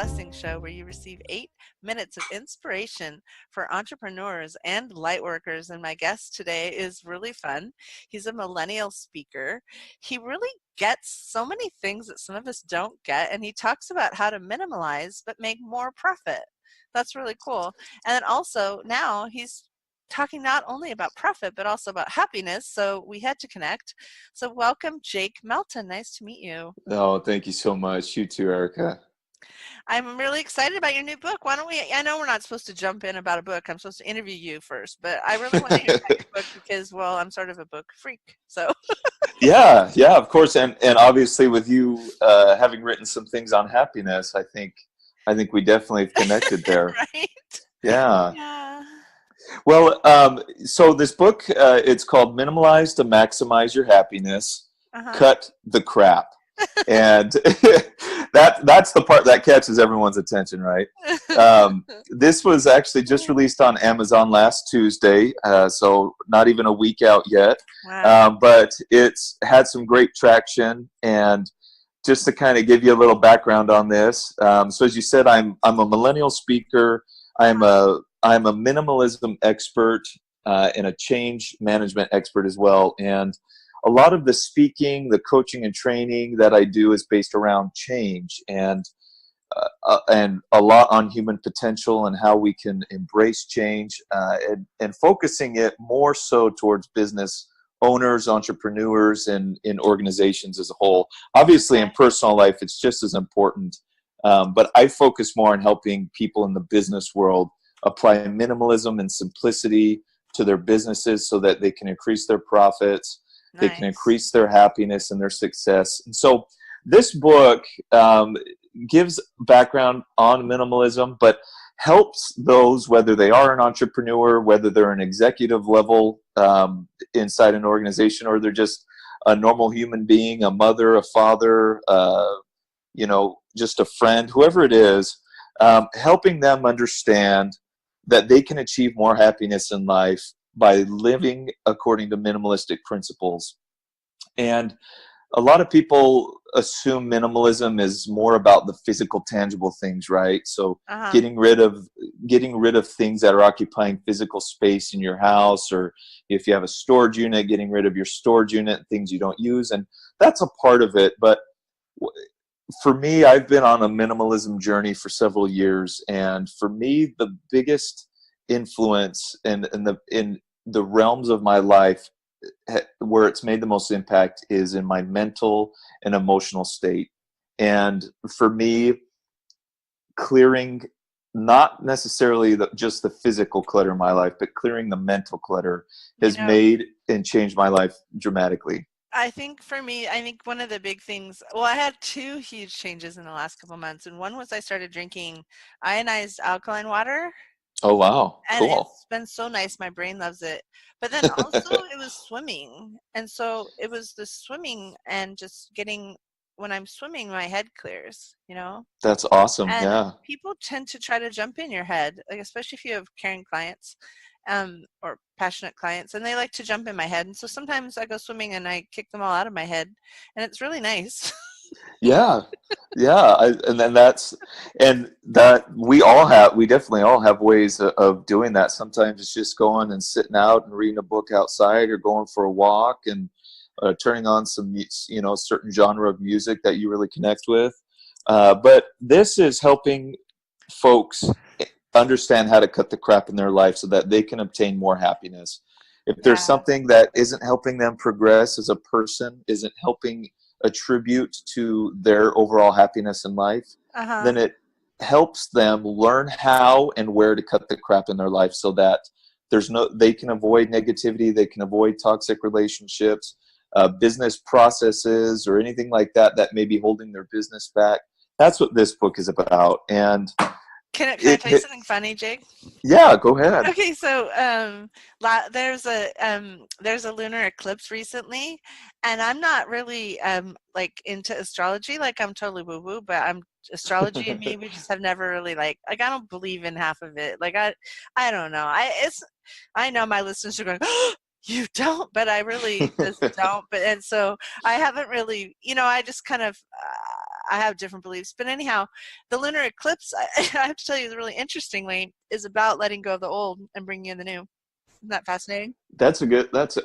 Glessing Show, where you receive 8 minutes of inspiration for entrepreneurs and lightworkers. And my guest today is really fun. He's a millennial speaker. He really gets so many things that some of us don't get, and he talks about how to minimalize but make more profit. That's really cool. And then also now he's talking not only about profit but also about happiness, so we had to connect. So welcome, Jake Melton. Nice to meet you. Oh, thank you so much. You too, Erica. I'm really excited about your new book. Why don't we, I know we're not supposed to jump in about a book. I'm supposed to interview you first, but I really want to hear about your book because, well, I'm sort of a book freak. So Yeah, of course, and obviously with you having written some things on happiness, I think we definitely have connected there. right? Yeah. Yeah. Well, so this book, it's called "Minimalize to Maximize Your Happiness, Uh-huh. Cut the Crap," and that's the part that catches everyone's attention, right? This was actually just released on Amazon last Tuesday, so not even a week out yet. Wow. But it's had some great traction, and just to kind of give you a little background on this, so as you said, I'm a millennial speaker. I'm Uh-huh. a minimalism expert and a change management expert as well, and a lot of the speaking, the coaching and training that I do is based around change and a lot on human potential and how we can embrace change and focusing it more so towards business owners, entrepreneurs, and in organizations as a whole. Obviously, in Okay. personal life, it's just as important. But I focus more on helping people in the business world apply minimalism and simplicity to their businesses so that they can increase their profits, they can Nice. increase their happiness and their success. And so this book gives background on minimalism, but helps those, whether they are an entrepreneur, whether they're an executive level inside an organization, or they're just a normal human being, a mother, a father, just a friend, whoever it is, helping them understand that they can achieve more happiness in life by living according to minimalistic principles. And a lot of people assume minimalism is more about the physical, tangible things, right? So Uh-huh. getting rid of things that are occupying physical space in your house, or if you have a storage unit, getting rid of your storage unit, things you don't use, and that's a part of it. But for me, I've been on a minimalism journey for several years, and for me, the biggest influence in the realms of my life where it's made the most impact is in my mental and emotional state. And for me, clearing not necessarily just the physical clutter in my life, but clearing the mental clutter You has know, made and changed my life dramatically. I think for me, I think one of the big things, well, I had two huge changes in the last couple months. And one was I started drinking ionized alkaline water, Oh, wow. and Cool. it's been so nice. My brain loves it. But then also it was swimming. And so it was the swimming and just getting, when I'm swimming, my head clears. That's awesome. And Yeah. people tend to try to jump in your head, like especially if you have caring clients, or passionate clients, and they like to jump in my head. And so sometimes I go swimming and I kick them all out of my head, and it's really nice. Yeah, yeah, and then that we definitely all have ways of doing that. Sometimes it's just going and sitting out and reading a book outside, or going for a walk and turning on some, certain genre of music that you really connect with. But this is helping folks understand how to cut the crap in their life so that they can obtain more happiness. If there's Yeah. something that isn't helping them progress as a person, isn't helping attribute to their overall happiness in life, Uh-huh. then it helps them learn how and where to cut the crap in their life so that they can avoid negativity, they can avoid toxic relationships, business processes, or anything like that that may be holding their business back. That's what this book is about. And Can I it tell you hit, something funny, Jake? yeah, go ahead. Okay, so there's a lunar eclipse recently, and I'm not really like into astrology. Like I'm totally woo woo, but I'm astrology and me. We just have never really like I don't believe in half of it. Like I don't know. I know my listeners are going. You don't, but I really just don't. But and so I haven't really, I just kind of I have different beliefs. But anyhow, the lunar eclipse, I have to tell you, really interestingly, is about letting go of the old and bringing in the new. Isn't that fascinating? That's a good. That's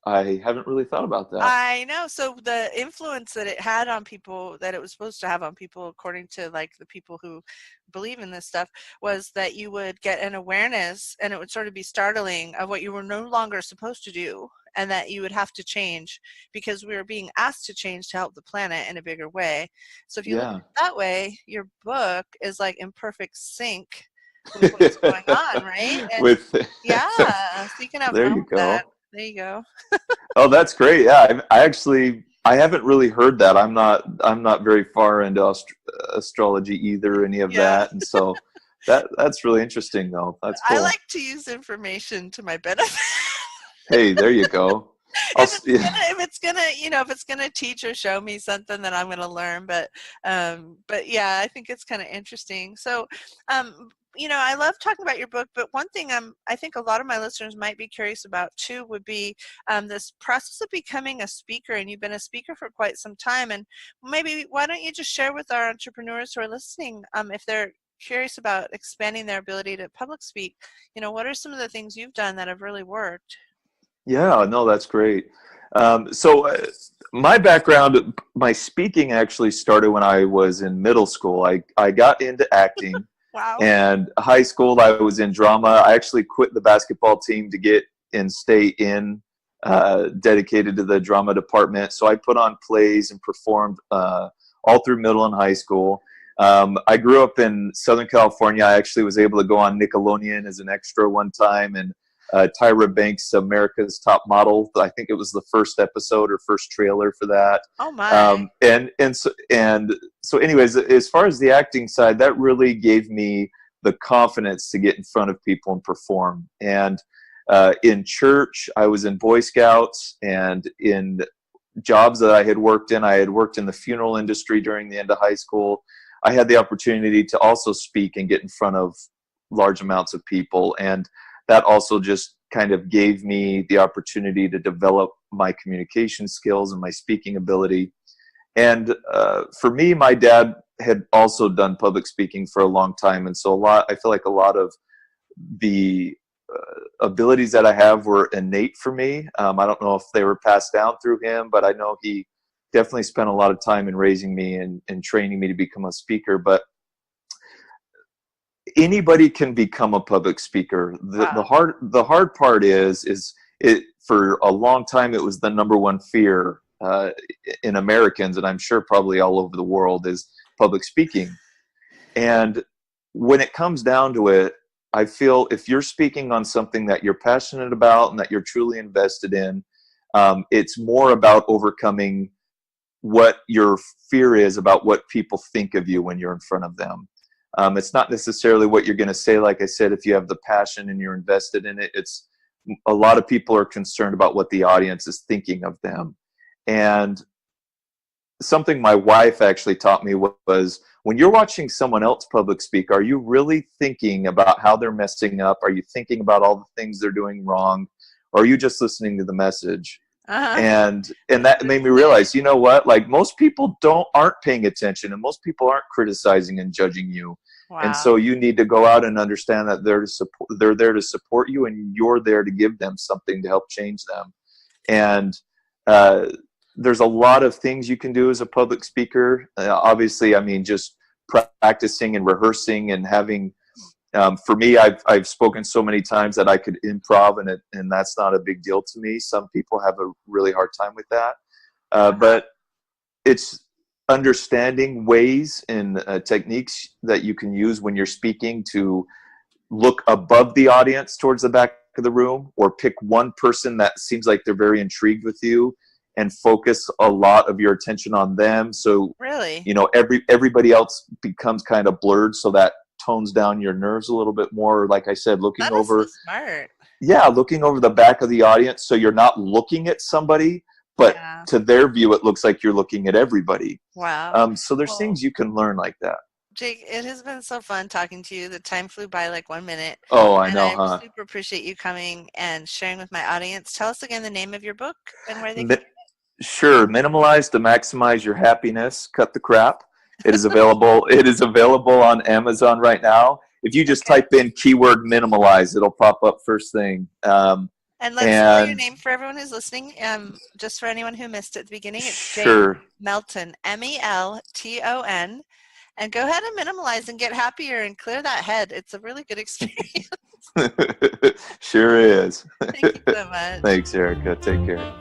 I haven't really thought about that. I know. So the influence that it had on people, that it was supposed to have on people, according to like the people who believe in this stuff, was that you would get an awareness and it would sort of be startling of what you were no longer supposed to do and that you would have to change because we were being asked to change to help the planet in a bigger way. So if you look at Yeah. it that way, your book is like in perfect sync with what's going on, right? And With yeah, so you can have there fun you with that. go. There you go. Oh, that's great. Yeah, I actually I haven't really heard that. I'm not very far into astrology either, any of Yeah. that, and so that's really interesting though. That's I cool. like to use information to my benefit. Hey, there you go. I'll if s- it's gonna, if it's gonna, if it's gonna teach or show me something that I'm gonna learn. But yeah, I think it's kind of interesting. So, I love talking about your book. But one thing I think a lot of my listeners might be curious about too would be this process of becoming a speaker. And you've been a speaker for quite some time. And maybe why don't you just share with our entrepreneurs who are listening, if they're curious about expanding their ability to public speak, what are some of the things you've done that have really worked? Yeah, no, that's great. So my background, my speaking actually started when I was in middle school. I got into acting, Wow. and high school I was in drama. I actually quit the basketball team to get and stay in, dedicated to the drama department. So I put on plays and performed all through middle and high school. I grew up in Southern California. I actually was able to go on Nickelodeon as an extra one time, and Tyra Banks' America's Top Model. I think it was the first episode or first trailer for that. Oh my. And so anyways, as far as the acting side, that really gave me the confidence to get in front of people and perform. And in church, I was in Boy Scouts, and in jobs that I had worked in the funeral industry during the end of high school. I had the opportunity to also speak and get in front of large amounts of people. And that also just kind of gave me the opportunity to develop my communication skills and my speaking ability. And for me, my dad had also done public speaking for a long time. And so I feel like a lot of the abilities that I have were innate for me. I don't know if they were passed down through him, but I know he definitely spent a lot of time in raising me and training me to become a speaker. But anybody can become a public speaker. The Wow. hard part is it, for a long time it was the number one fear in Americans, and I'm sure probably all over the world, is public speaking. And when it comes down to it, I feel if you're speaking on something that you're passionate about and that you're truly invested in, it's more about overcoming what your fear is about what people think of you when you're in front of them. It's not necessarily what you're going to say. Like I said, if you have the passion and you're invested in it, it's a lot of people are concerned about what the audience is thinking of them. And something my wife actually taught me was, when you're watching someone else public speak, are you really thinking about how they're messing up? Are you thinking about all the things they're doing wrong? Or are you just listening to the message? Uh-huh. And that made me realize, you know what, like most people aren't paying attention, and most people aren't criticizing and judging you. And Wow. so you need to go out and understand that they're there to support you, and you're there to give them something to help change them. And uh, there's a lot of things you can do as a public speaker. Obviously, I mean, just practicing and rehearsing and having. For me, I've spoken so many times that I could improv, and that's not a big deal to me. Some people have a really hard time with that, Uh-huh. but it's understanding ways and techniques that you can use when you're speaking to look above the audience towards the back of the room, or pick one person that seems like they're very intrigued with you and focus a lot of your attention on them. So, Really? everybody else becomes kind of blurred, so that tones down your nerves a little bit more. Like I said, That is so smart. looking over the back of the audience, so you're not looking at somebody, but Yeah. to their view, it looks like you're looking at everybody. Wow. So there's Well, things you can learn like that. Jake, it has been so fun talking to you. The time flew by like 1 minute, Oh, I and know, I huh? super appreciate you coming and sharing with my audience. Tell us again the name of your book and where they can Mi- Sure, minimalize to maximize your happiness. Cut the crap. It is available. It is available on Amazon right now. If you just Okay. type in keyword minimalize, it'll pop up first thing. And let's spell your And name for everyone who's listening. Just for anyone who missed it at the beginning, it's Jake sure, Melton, Melton. And go ahead and minimalize and get happier and clear that head. It's a really good experience. sure is. Thank you so much. Thanks, Erica. Take care.